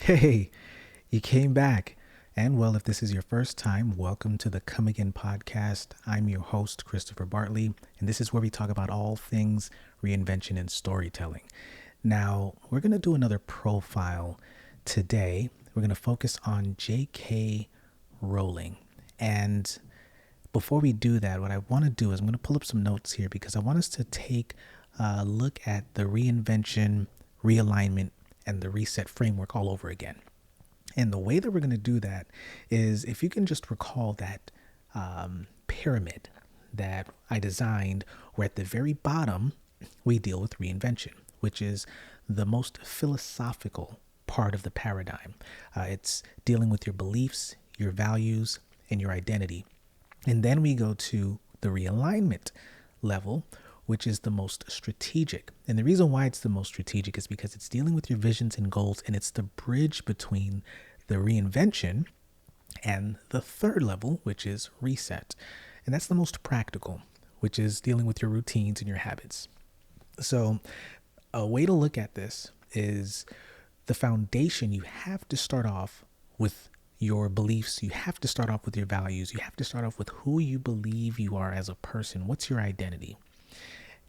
Hey, you came back. And well, if this is your first time, welcome to the Come Again podcast. I'm your host, Christopher Bartley, and this is where we talk about all things reinvention and storytelling. Now, we're going to do another profile today. We're going to focus on JK Rowling. And before we do that, what I want to do is I'm going to pull up some notes here because I want us to take a look at the reinvention, realignment, and the reset framework all over again. And the way that we're going to do that is if you can just recall that pyramid that I designed, where at the very bottom we deal with reinvention, which is the most philosophical part of the paradigm. It's dealing with your beliefs, your values, and your identity. And then we go to the realignment level, which is the most strategic. And the reason why it's the most strategic is because it's dealing with your visions and goals, and it's the bridge between the reinvention and the third level, which is reset. And that's the most practical, which is dealing with your routines and your habits. So a way to look at this is the foundation. You have to start off with your beliefs. You have to start off with your values. You have to start off with who you believe you are as a person. What's your identity?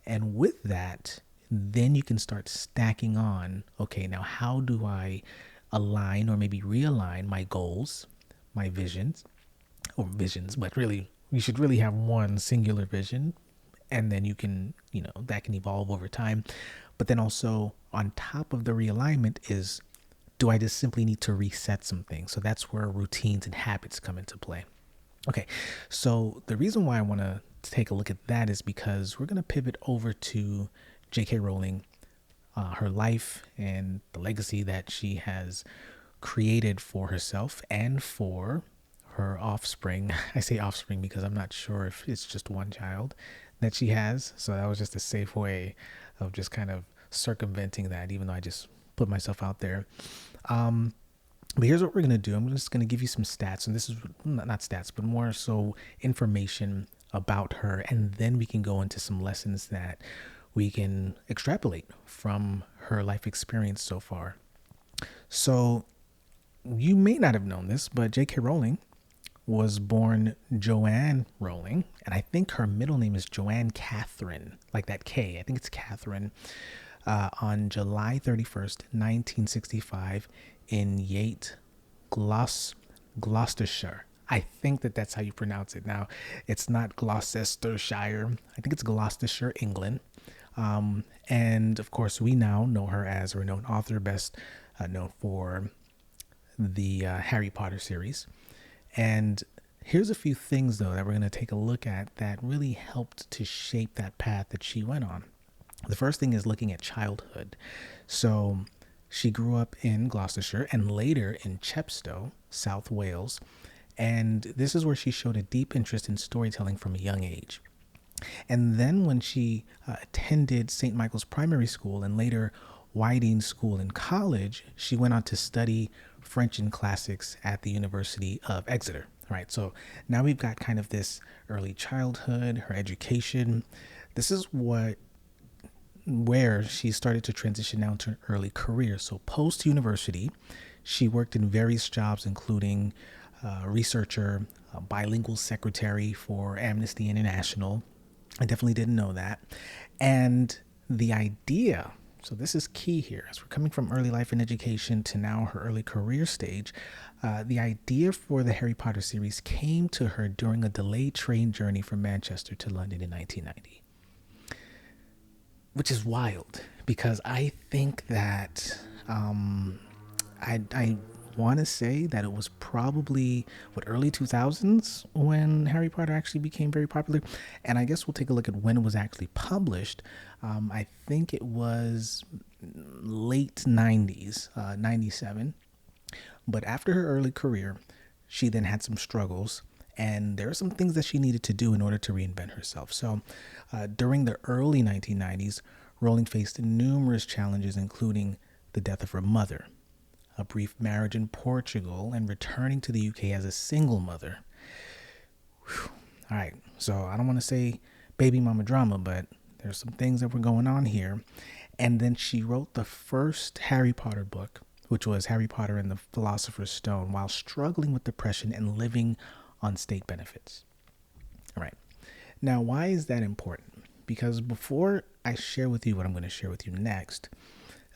And with that, then you can start stacking on, okay, now how do I align or maybe realign my goals, my visions, but really, you should really have one singular vision. And then you can, that can evolve over time. But then also on top of the realignment is, do I just simply need to reset some things? So that's where routines and habits come into play. Okay, so the reason why I want to take a look at that is because we're going to pivot over to JK Rowling, her life and the legacy that she has created for herself and for her offspring. I say offspring because I'm not sure if it's just one child that she has. So that was just a safe way of just kind of circumventing that, even though I just put myself out there. But here's what we're going to do. I'm just going to give you some stats, and this is not stats, but more so information about her. And then we can go into some lessons that we can extrapolate from her life experience so far. So you may not have known this, but J.K. Rowling was born Joanne Rowling, and I think her middle name is Joanne Catherine, like that K. I think it's Catherine, on July 31st, 1965, in Yate, Gloucestershire. I think that's how you pronounce it. Now, it's not Gloucestershire. I think it's Gloucestershire, England. And of course, we now know her as a renowned author, best known for the Harry Potter series. And here's a few things, though, that we're going to take a look at that really helped to shape that path that she went on. The first thing is looking at childhood. So she grew up in Gloucestershire and later in Chepstow, South Wales. And this is where she showed a deep interest in storytelling from a young age. And then when she attended St. Michael's Primary School and later Whiting School in college, she went on to study French and classics at the University of Exeter. All right, so now we've got kind of this early childhood, her education. This is where she started to transition now to an early career. So post-university, she worked in various jobs, including researcher, bilingual secretary for Amnesty International. I definitely didn't know that. And the idea, so this is key here, as we're coming from early life and education to now her early career stage, the idea for the Harry Potter series came to her during a delayed train journey from Manchester to London in 1990. Which is wild, because I think that I want to say that it was probably early 2000s when Harry Potter actually became very popular. And I guess we'll take a look at when it was actually published. I think it was late 90s, 97. But after her early career, she then had some struggles. And there are some things that she needed to do in order to reinvent herself. So during the early 1990s, Rowling faced numerous challenges, including the death of her mother, a brief marriage in Portugal, and returning to the UK as a single mother. Whew. All right, so I don't want to say baby mama drama, but there's some things that were going on here. And then she wrote the first Harry Potter book, which was Harry Potter and the Philosopher's Stone, while struggling with depression and living on state benefits. All right. Now, why is that important? Because before I share with you what I'm going to share with you next,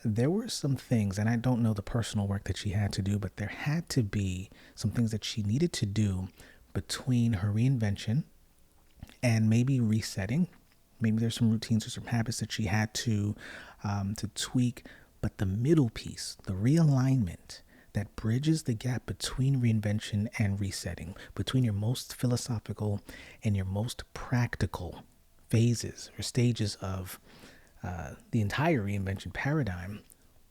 there were some things, and I don't know the personal work that she had to do, but there had to be some things that she needed to do between her reinvention and maybe resetting. Maybe there's some routines or some habits that she had to tweak, but the middle piece, the realignment that bridges the gap between reinvention and resetting, between your most philosophical and your most practical phases or stages of the entire reinvention paradigm,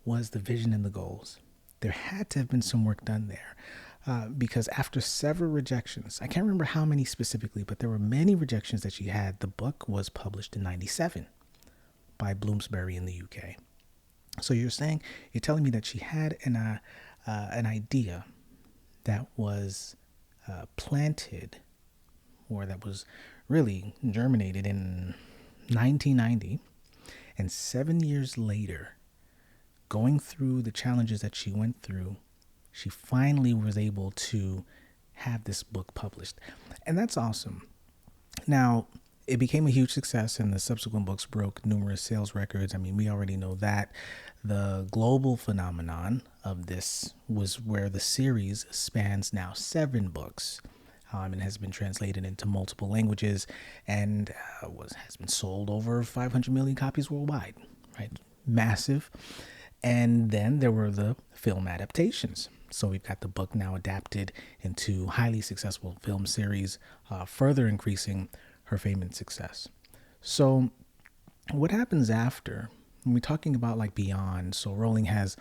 was the vision and the goals. There had to have been some work done there. Because after several rejections, I can't remember how many specifically, but there were many rejections that she had. The book was published in 97 by Bloomsbury in the UK. So you're telling me that she had an idea that was planted, or that was really germinated in 1990, and 7 years later, going through the challenges that she went through, she finally was able to have this book published. And that's awesome. Now, it became a huge success, and the subsequent books broke numerous sales records. I mean, we already know that. The global phenomenon of this was where the series spans now 7 books. And has been translated into multiple languages, and has been sold over 500 million copies worldwide, right? Massive. And then there were the film adaptations. So we've got the book now adapted into highly successful film series, further increasing her fame and success. So what happens after, when we're talking about like beyond, so Rowling has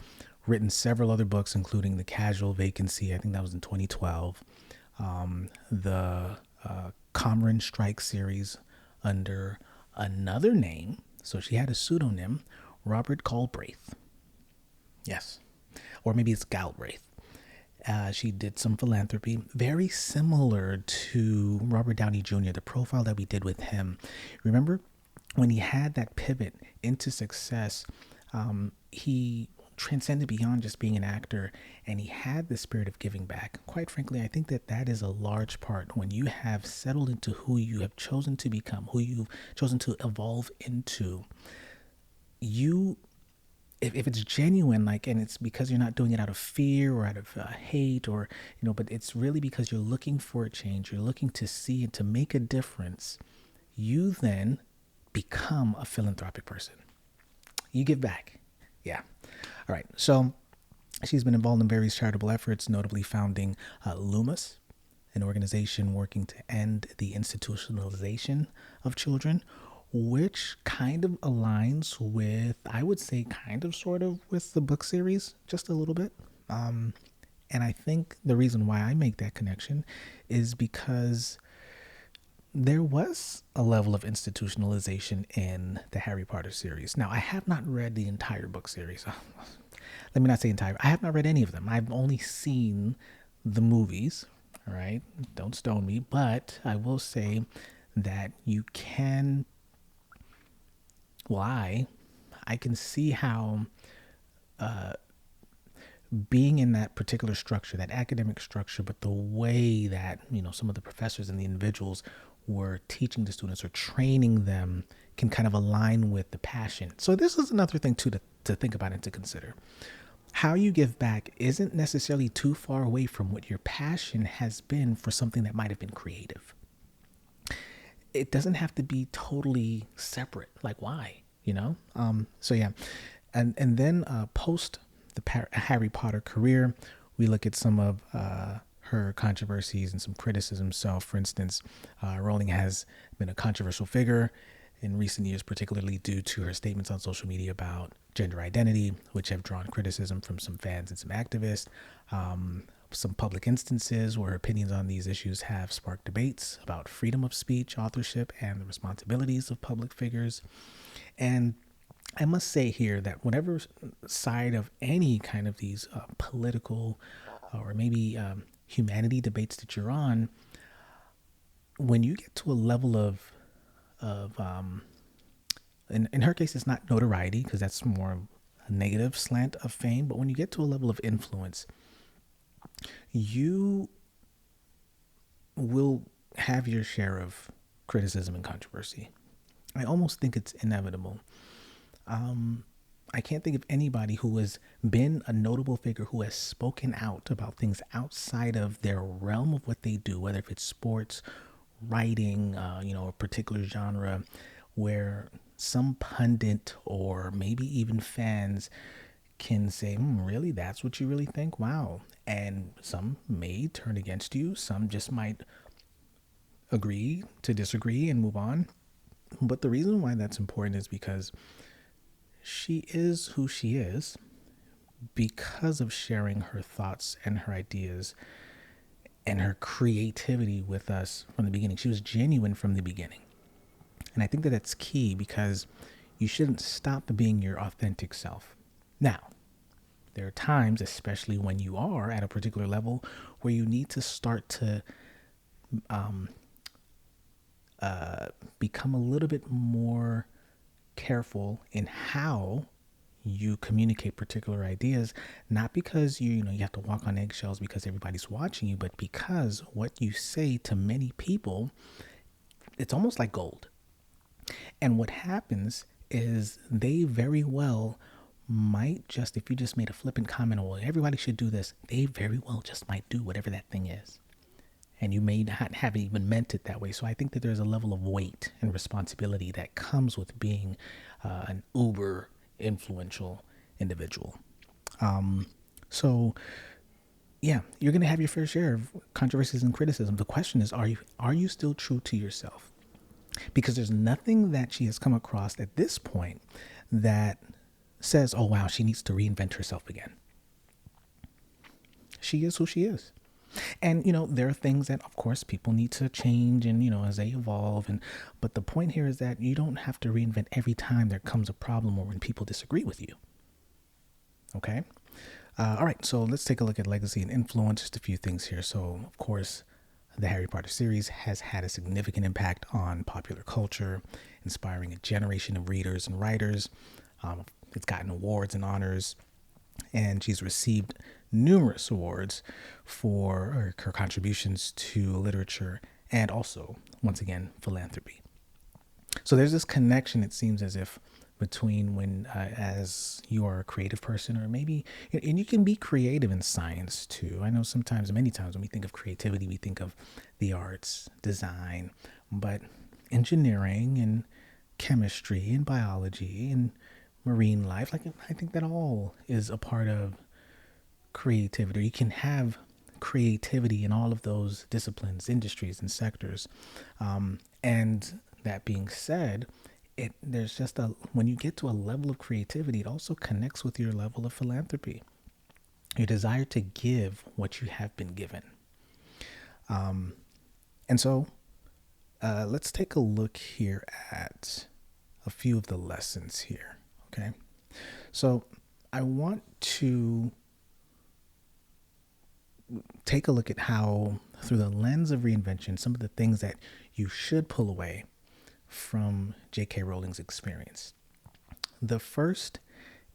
written several other books, including The Casual Vacancy, I think that was in 2012, the Comrade Strike series under another name. So she had a pseudonym, Robert Galbraith. Yes. Or maybe it's Galbraith. She did some philanthropy, very similar to Robert Downey Jr., the profile that we did with him. Remember when he had that pivot into success, he transcended beyond just being an actor, and he had the spirit of giving back. Quite frankly, I think that is a large part. When you have settled into who you have chosen to become, who you've chosen to evolve into, if it's genuine, like, and it's because you're not doing it out of fear or out of hate, or but it's really because you're looking for a change, you're looking to see and to make a difference, you then become a philanthropic person. You give back. Yeah. All right. So she's been involved in various charitable efforts, notably founding Loomis, an organization working to end the institutionalization of children, which kind of aligns with, I would say, kind of sort of with the book series, just a little bit. And I think the reason why I make that connection is because there was a level of institutionalization in the Harry Potter series. Now, I have not read the entire book series. Let me not say entire. I have not read any of them. I've only seen the movies. All right. Don't stone me. But I will say that you can, well, I can see how being in that particular structure, that academic structure, but the way that, some of the professors and the individuals were teaching the students or training them can kind of align with the passion. So this is another thing too to think about and to consider. How you give back isn't necessarily too far away from what your passion has been for something that might have been creative. It doesn't have to be totally separate. Like, why? So yeah. And then post the Harry Potter career, we look at some of her controversies and some criticisms. So, for instance, Rowling has been a controversial figure in recent years, particularly due to her statements on social media about gender identity, which have drawn criticism from some fans and some activists. Some public instances where her opinions on these issues have sparked debates about freedom of speech, authorship, and the responsibilities of public figures. And I must say here that whatever side of any kind of these political or maybe humanity debates that you're on, when you get to a level of in her case, it's not notoriety, because that's more negative slant of fame, but when you get to a level of influence, you will have your share of criticism and controversy. I almost think it's inevitable. I can't think of anybody who has been a notable figure who has spoken out about things outside of their realm of what they do, whether if it's sports, writing, a particular genre, where some pundit or maybe even fans can say, really, that's what you really think? Wow. And some may turn against you. Some just might agree to disagree and move on. But the reason why that's important is because she is who she is because of sharing her thoughts and her ideas and her creativity with us from the beginning. She was genuine from the beginning. And I think that that's key because you shouldn't stop being your authentic self. Now, there are times, especially when you are at a particular level, where you need to start to become a little bit more careful in how you communicate particular ideas, not because you have to walk on eggshells because everybody's watching you, but because what you say to many people, it's almost like gold. And what happens is they very well might just, if you just made a flippant comment, well, everybody should do this, they very well just might do whatever that thing is. And you may not have even meant it that way. So I think that there's a level of weight and responsibility that comes with being an uber influential individual. So yeah, you're going to have your fair share of controversies and criticism. The question is, are you still true to yourself? Because there's nothing that she has come across at this point that says, oh, wow, she needs to reinvent herself again. She is who she is. And, there are things that, of course, people need to change and, as they evolve. But the point here is that you don't have to reinvent every time there comes a problem or when people disagree with you. Okay? All right. So let's take a look at legacy and influence. Just a few things here. So, of course, the Harry Potter series has had a significant impact on popular culture, inspiring a generation of readers and writers. It's gotten awards and honors, and she's received numerous awards for her contributions to literature and also, once again, philanthropy. So there's this connection, it seems as if, between when, as you are a creative person, or maybe, and you can be creative in science too. I know many times when we think of creativity, we think of the arts, design, but engineering and chemistry and biology and marine life, I think that all is a part of creativity. You can have creativity in all of those disciplines, industries, and sectors. And that being said, there's just when you get to a level of creativity, it also connects with your level of philanthropy, your desire to give what you have been given. And so let's take a look here at a few of the lessons here. Okay. So I want to take a look at how, through the lens of reinvention, some of the things that you should pull away from JK Rowling's experience. The first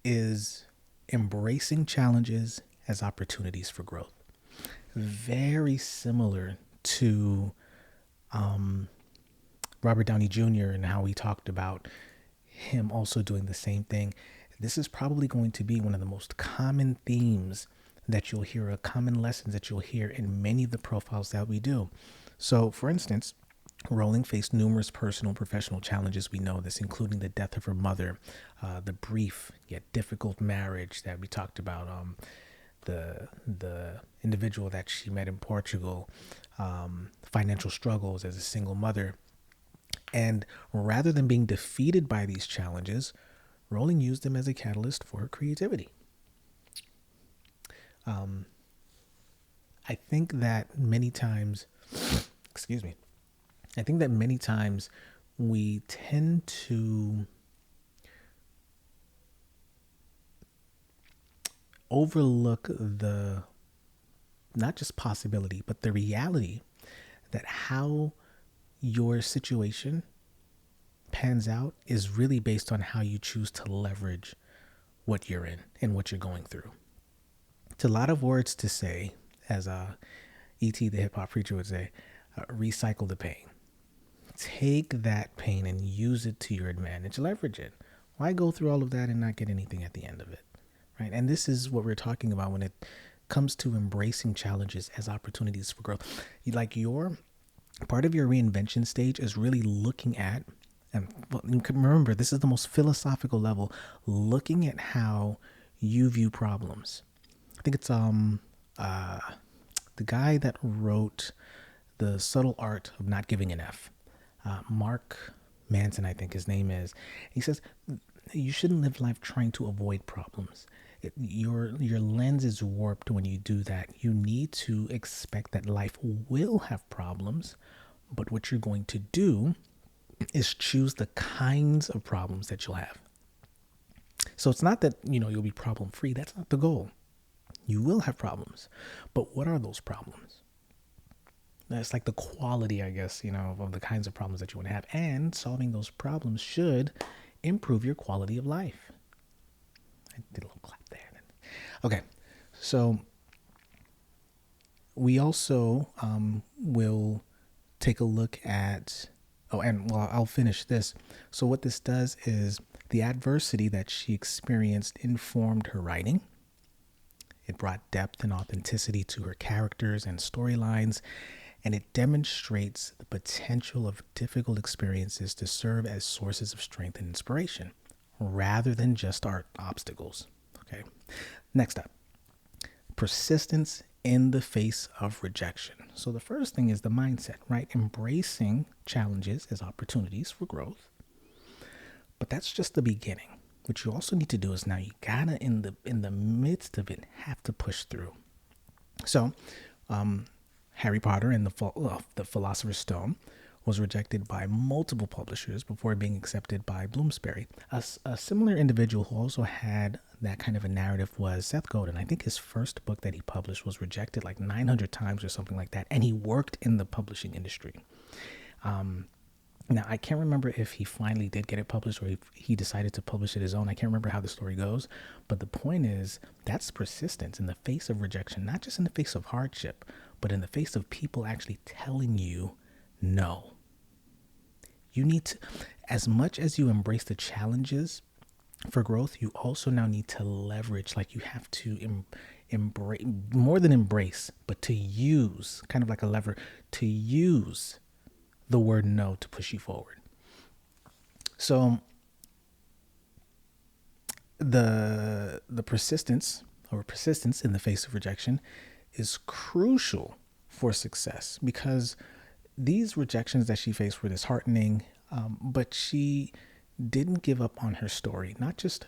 is embracing challenges as opportunities for growth. Very similar to Robert Downey Jr. and how we talked about him also doing the same thing. This is probably going to be one of the most common themes that you'll hear, common lessons that you'll hear in many of the profiles that we do. So, for instance, Rowling faced numerous personal and professional challenges. We know this, including the death of her mother, the brief yet difficult marriage that we talked about, the individual that she met in Portugal, financial struggles as a single mother. And rather than being defeated by these challenges, Rowling used them as a catalyst for her creativity. I think that many times, we tend to overlook the, not just possibility, but the reality that how your situation pans out is really based on how you choose to leverage what you're in and what you're going through. It's a lot of words to say, as E.T. the hip hop preacher would say, recycle the pain. Take that pain and use it to your advantage. Leverage it. Why go through all of that and not get anything at the end of it? Right? And this is what we're talking about when it comes to embracing challenges as opportunities for growth. Like your part of your reinvention stage is really looking at, and you can remember, this is the most philosophical level, looking at how you view problems. I think it's the guy that wrote The Subtle Art of Not Giving an F. Mark Manson, I think his name is. He says you shouldn't live life trying to avoid problems. Your lens is warped when you do that. You need to expect that life will have problems, but what you're going to do is choose the kinds of problems that you'll have. So it's not that, you'll be problem free. That's not the goal. You will have problems, but what are those problems? That's like the quality, I guess, of the kinds of problems that you want to have. And solving those problems should improve your quality of life. I did a little clap there. Okay, so we also will take a look at, I'll finish this. So what this does is the adversity that she experienced informed her writing. It brought depth and authenticity to her characters and storylines, and it demonstrates the potential of difficult experiences to serve as sources of strength and inspiration, rather than just our obstacles. Okay. Next up, persistence in the face of rejection. So the first thing is the mindset, right? Embracing challenges as opportunities for growth. But that's just the beginning. What you also need to do is now you gotta, in the midst of it, have to push through. So, Harry Potter and the Philosopher's Stone was rejected by multiple publishers before being accepted by Bloomsbury. A similar individual who also had that kind of a narrative was Seth Godin. I think his first book that he published was rejected like 900 times or something like that, and he worked in the publishing industry. Now, I can't remember if he finally did get it published or if he decided to publish it his own. I can't remember how the story goes. But the point is, that's persistence in the face of rejection, not just in the face of hardship, but in the face of people actually telling you no. You need to, as much as you embrace the challenges for growth, you also now need to leverage, like you have to embrace, more than embrace, but to use, kind of like a lever, to use the word no to push you forward. So the persistence in the face of rejection is crucial for success, because these rejections that she faced were disheartening, but she didn't give up on her story, not just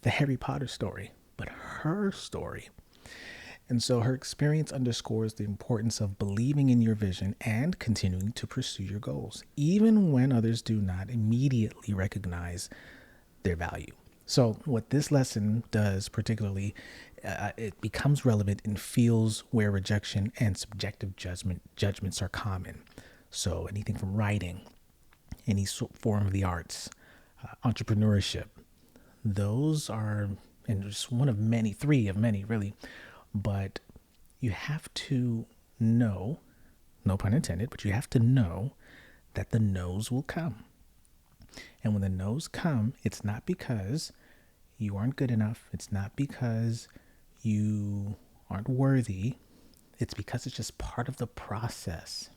the Harry Potter story, but her story. And so her experience underscores the importance of believing in your vision and continuing to pursue your goals, even when others do not immediately recognize their value. So what this lesson does particularly, it becomes relevant in fields where rejection and subjective judgments are common. So anything from writing, any form of the arts, entrepreneurship, those are, and just one of many, three of many really, but you have to know, no pun intended, but you have to know that the no's will come. And when the no's come, it's not because you aren't good enough. It's not because you aren't worthy. It's because it's just part of the process.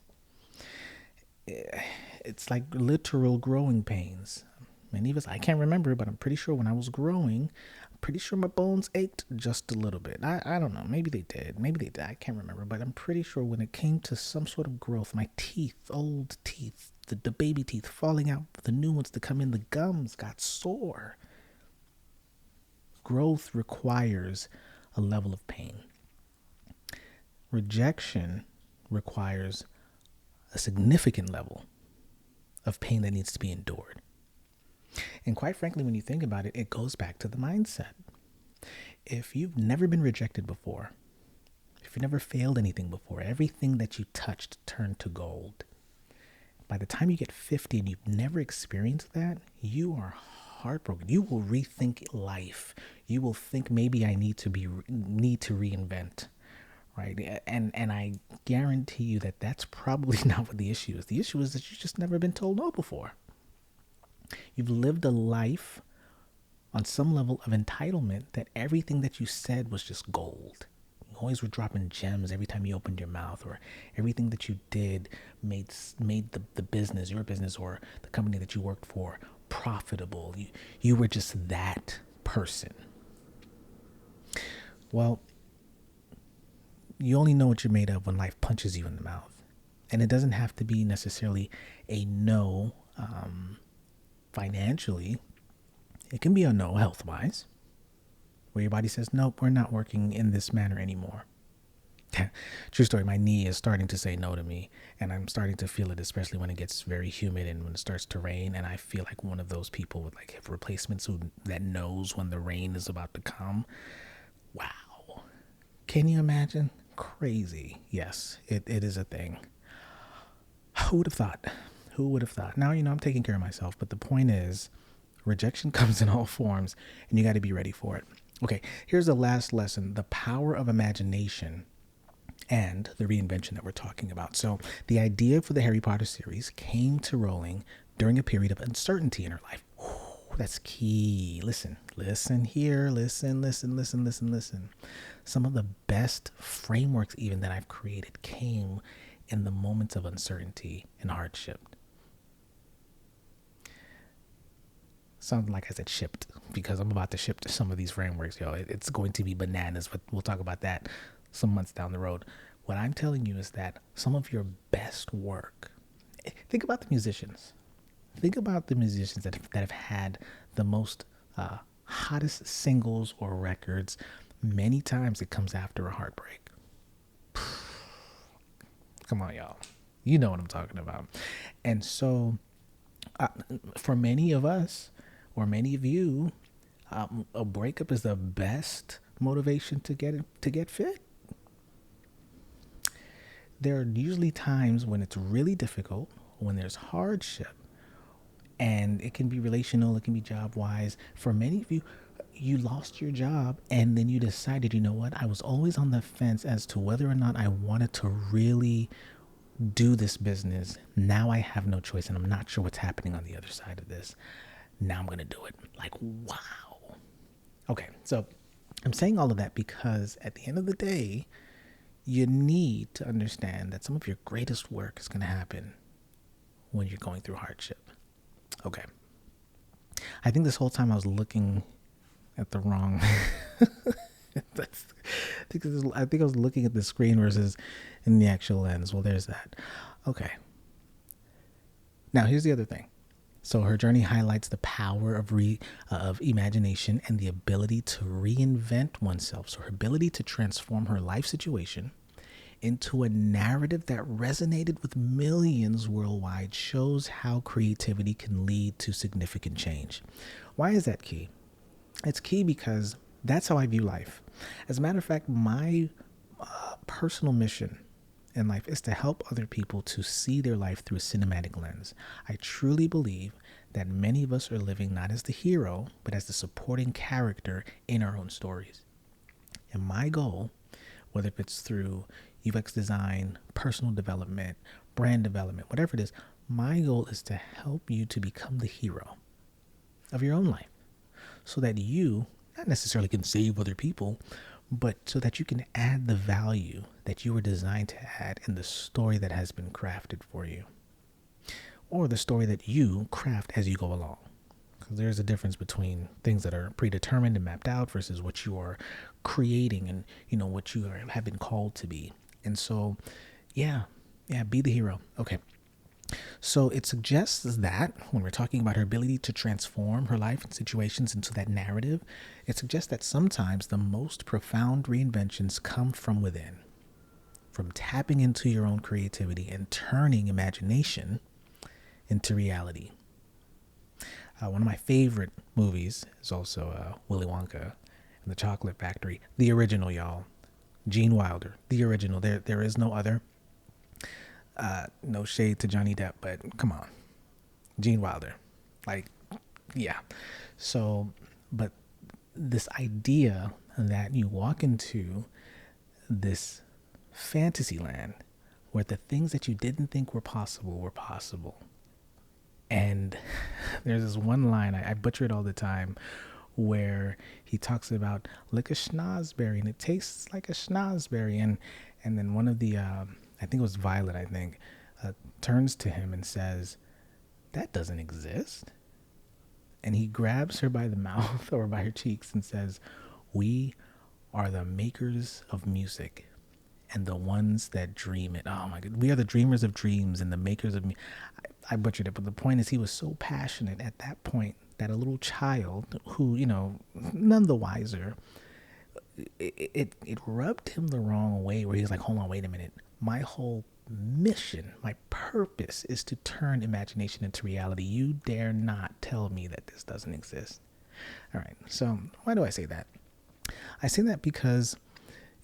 It's like literal growing pains. Many of us, I can't remember, but I'm pretty sure when I was growing, pretty sure my bones ached just a little bit. I don't know. Maybe they did. I can't remember. But I'm pretty sure when it came to some sort of growth, my teeth, old teeth, the baby teeth falling out, the new ones to come in, the gums got sore. Growth requires a level of pain. Rejection requires a significant level of pain that needs to be endured. And quite frankly, when you think about it, it goes back to the mindset. If you've never been rejected before, if you've never failed anything before, everything that you touched turned to gold. By the time you get 50 and you've never experienced that, you are heartbroken, you will rethink life. You will think maybe I need to reinvent, right? And I guarantee you that that's probably not what the issue is. The issue is that you've just never been told no before. You've lived a life on some level of entitlement that everything that you said was just gold. You always were dropping gems every time you opened your mouth, or everything that you did made the business, your business, or the company that you worked for profitable. You were just that person. Well, you only know what you're made of when life punches you in the mouth. And it doesn't have to be necessarily a no financially. It can be a no health-wise, where your body says, nope, we're not working in this manner anymore. True story, my knee is starting to say no to me, and I'm starting to feel it, especially when it gets very humid and when it starts to rain, and I feel like one of those people with like hip replacements that knows when the rain is about to come. Wow. Can you imagine? Crazy. Yes, it is a thing. Who would have thought? Who would have thought? Now, I'm taking care of myself, but the point is, rejection comes in all forms, and you got to be ready for it. Okay, here's the last lesson: the power of imagination and the reinvention that we're talking about. So, the idea for the Harry Potter series came to Rowling during a period of uncertainty in her life. Ooh, that's key. Listen here. Listen. Some of the best frameworks, even that I've created, came in the moments of uncertainty and hardship. Sounds like I said shipped, because I'm about to ship to some of these frameworks, yo. It's going to be bananas, but we'll talk about that some months down the road. What I'm telling you is that some of your best work, think about the musicians. Think about the musicians that have had the most hottest singles or records. Many times it comes after a heartbreak. Come on, y'all. You know what I'm talking about. And so for many of us, or many of you, a breakup is the best motivation to get fit. There are usually times when it's really difficult, when there's hardship, and it can be relational, it can be job wise. For many of you, you lost your job, and then you decided, you know what, I was always on the fence as to whether or not I wanted to really do this business. Now I have no choice, and I'm not sure what's happening on the other side of this. Now I'm going to do it. Like, wow. Okay, so I'm saying all of that because at the end of the day, you need to understand that some of your greatest work is going to happen when you're going through hardship. Okay. I think this whole time I was looking at the wrong... I think I was looking at the screen versus in the actual lens. Well, there's that. Okay. Now, here's the other thing. So her journey highlights the power of imagination and the ability to reinvent oneself. So her ability to transform her life situation into a narrative that resonated with millions worldwide shows how creativity can lead to significant change. Why is that key? It's key because that's how I view life. As a matter of fact, my personal mission in life is to help other people to see their life through a cinematic lens. I truly believe that many of us are living not as the hero, but as the supporting character in our own stories. And my goal, whether it's through UX design, personal development, brand development, whatever it is, my goal is to help you to become the hero of your own life, so that you not necessarily can save other people, but so that you can add the value that you were designed to add in the story that has been crafted for you, or the story that you craft as you go along. Because there's a difference between things that are predetermined and mapped out versus what you are creating and, what you have been called to be. And so, yeah, be the hero. Okay. So it suggests that when we're talking about her ability to transform her life and situations into that narrative, it suggests that sometimes the most profound reinventions come from within, from tapping into your own creativity and turning imagination into reality. One of my favorite movies is also Willy Wonka and the Chocolate Factory, the original, y'all. Gene Wilder, the original. There is no other. No shade to Johnny Depp, but come on. Gene Wilder. Like, Yeah. So, but this idea that you walk into this fantasy land where the things that you didn't think were possible were possible. And there's this one line, I butcher it all the time, where he talks about lick a schnozberry and it tastes like a schnozberry. And then one of the, I think it was Violet, I think, turns to him and says, that doesn't exist. And he grabs her by the mouth or by her cheeks and says, we are the makers of music and the ones that dream it. Oh my God. We are the dreamers of dreams and the makers of me. I butchered it, but the point is he was so passionate at that point that a little child who, none the wiser, it rubbed him the wrong way where he was like, hold on, wait a minute. My whole mission, my purpose is to turn imagination into reality. You dare not tell me that this doesn't exist. All right. So why do I say that? I say that because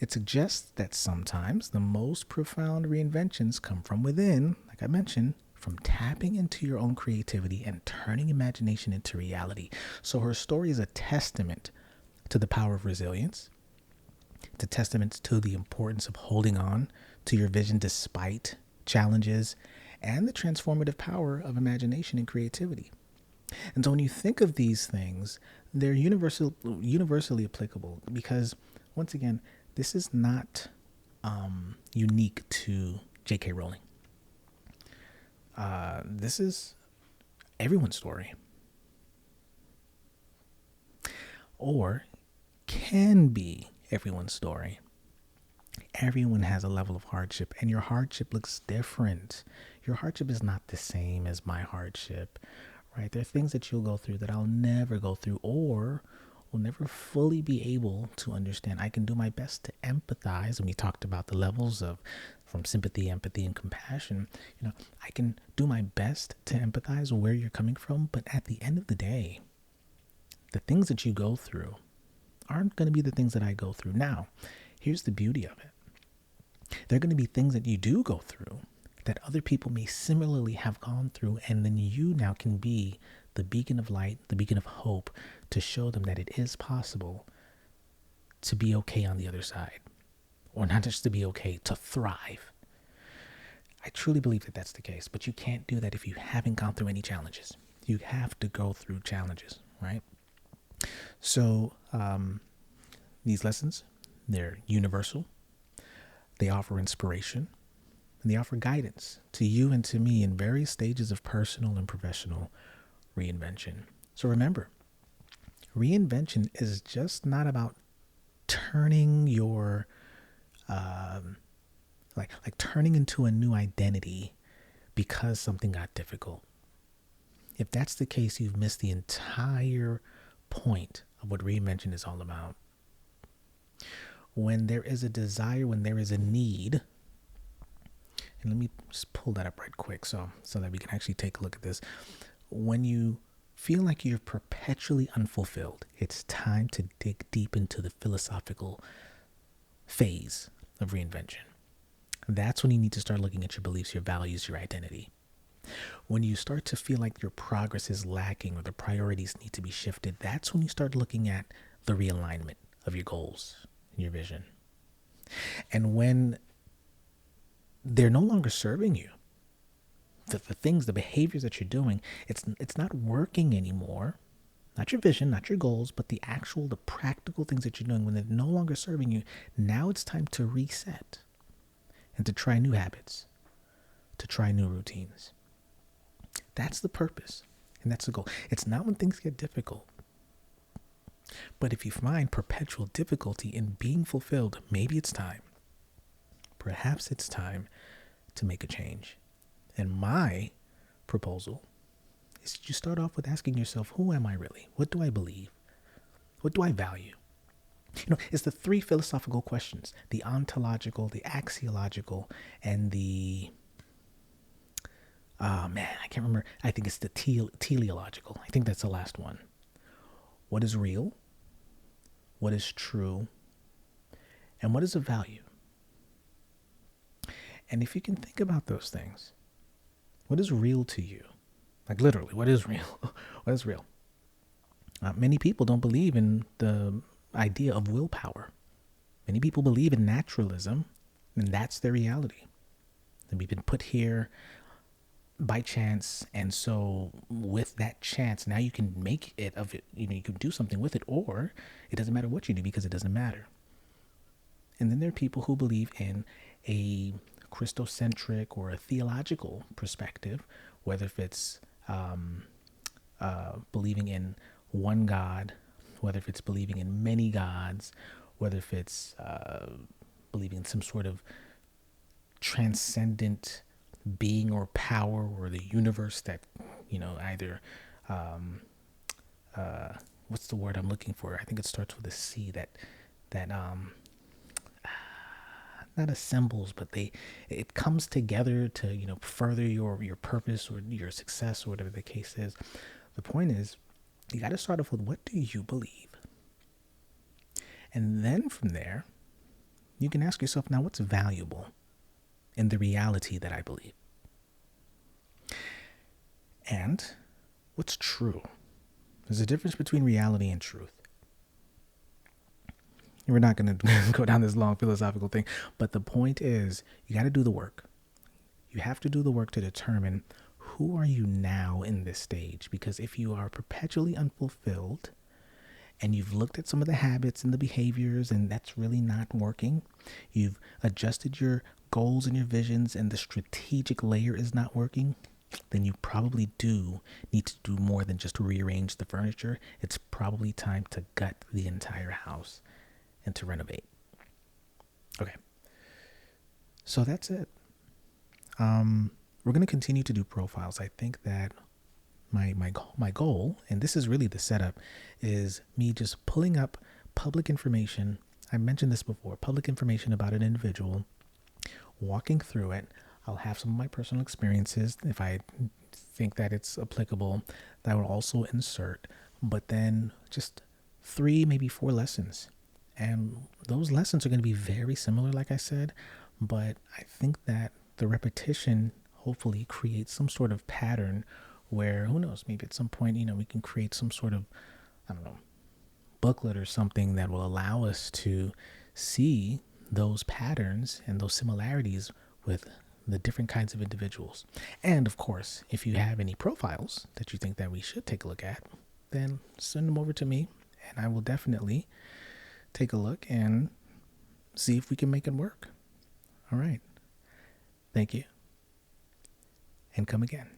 it suggests that sometimes the most profound reinventions come from within, like I mentioned, from tapping into your own creativity and turning imagination into reality. So her story is a testament to the power of resilience. It's a testament to the importance of holding on to your vision despite challenges and the transformative power of imagination and creativity. And so when you think of these things, they're universally applicable because, once again, this is not unique to JK Rowling. This is everyone's story, or can be everyone's story. Everyone has a level of hardship, and your hardship looks different. Your hardship is not the same as my hardship, right? There are things that you'll go through that I'll never go through, or will never fully be able to understand. I can do my best to empathize, and we talked about the levels of from sympathy, empathy, and compassion. I can do my best to empathize where you're coming from, but at the end of the day, the things that you go through aren't going to be the things that I go through. Now, here's the beauty of it. There are going to be things that you do go through that other people may similarly have gone through, and then you now can be the beacon of light, the beacon of hope, to show them that it is possible to be okay on the other side, or not just to be okay, to thrive. I truly believe that that's the case, but you can't do that if you haven't gone through any challenges. You have to go through challenges, right? So these lessons, they're universal. They offer inspiration, and they offer guidance to you and to me in various stages of personal and professional reinvention. So remember, reinvention is just not about turning your like turning into a new identity because something got difficult. If that's the case, you've missed the entire point of what reinvention is all about. When there is a desire, when there is a need, and let me just pull that up right quick so that we can actually take a look at this. When you feel like you're perpetually unfulfilled, it's time to dig deep into the philosophical phase of reinvention. That's when you need to start looking at your beliefs, your values, your identity. When you start to feel like your progress is lacking or the priorities need to be shifted, that's when you start looking at the realignment of your goals and your vision. And when they're no longer serving you, the things, the behaviors that you're doing, it's not working anymore. Not your vision, not your goals, but the practical things that you're doing, when they're no longer serving you, now it's time to reset and to try new habits, to try new routines. That's the purpose, and that's the goal. It's not when things get difficult. But if you find perpetual difficulty in being fulfilled, maybe it's time. Perhaps it's time to make a change. And my proposal is that you start off with asking yourself, who am I really? What do I believe? What do I value? It's the three philosophical questions: the ontological, the axiological, and the I can't remember. I think it's the teleological. I think that's the last one. What is real? What is true? And what is of value? And if you can think about those things, what is real to you? Like literally, what is real? What is real? Many people don't believe in the idea of willpower. Many people believe in naturalism, and that's their reality. And we've been put here by chance, and so with that chance, now you can make it of it. You can do something with it, or it doesn't matter what you do because it doesn't matter. And then there are people who believe in a Christocentric or a theological perspective, whether if it's believing in one God, whether if it's believing in many gods, whether if it's believing in some sort of transcendent being or power or the universe that, either, what's the word I'm looking for? I think it starts with a C that not assembles, but it comes together to, further your purpose or your success or whatever the case is. The point is, you got to start off with, what do you believe? And then from there, you can ask yourself, now what's valuable in the reality that I believe? And what's true? There's a difference between reality and truth. We're not going to go down this long philosophical thing, but the point is, you got to do the work. You have to do the work to determine, who are you now in this stage? Because if you are perpetually unfulfilled and you've looked at some of the habits and the behaviors and that's really not working, you've adjusted your goals and your visions and the strategic layer is not working, then you probably do need to do more than just rearrange the furniture. It's probably time to gut the entire house and to renovate. Okay. So that's it. We're going to continue to do profiles. I think that my goal, and this is really the setup, is me just pulling up public information. I mentioned this before, public information about an individual, walking through it. I'll have some of my personal experiences if I think that it's applicable, that I will also insert, but then just 3, maybe 4 lessons. And those lessons are going to be very similar, like I said, but I think that the repetition hopefully creates some sort of pattern where, who knows, maybe at some point, we can create some sort of, I don't know, booklet or something that will allow us to see those patterns and those similarities with the different kinds of individuals. And of course, if you have any profiles that you think that we should take a look at, then send them over to me and I will definitely take a look and see if we can make it work. All right. Thank you. And come again.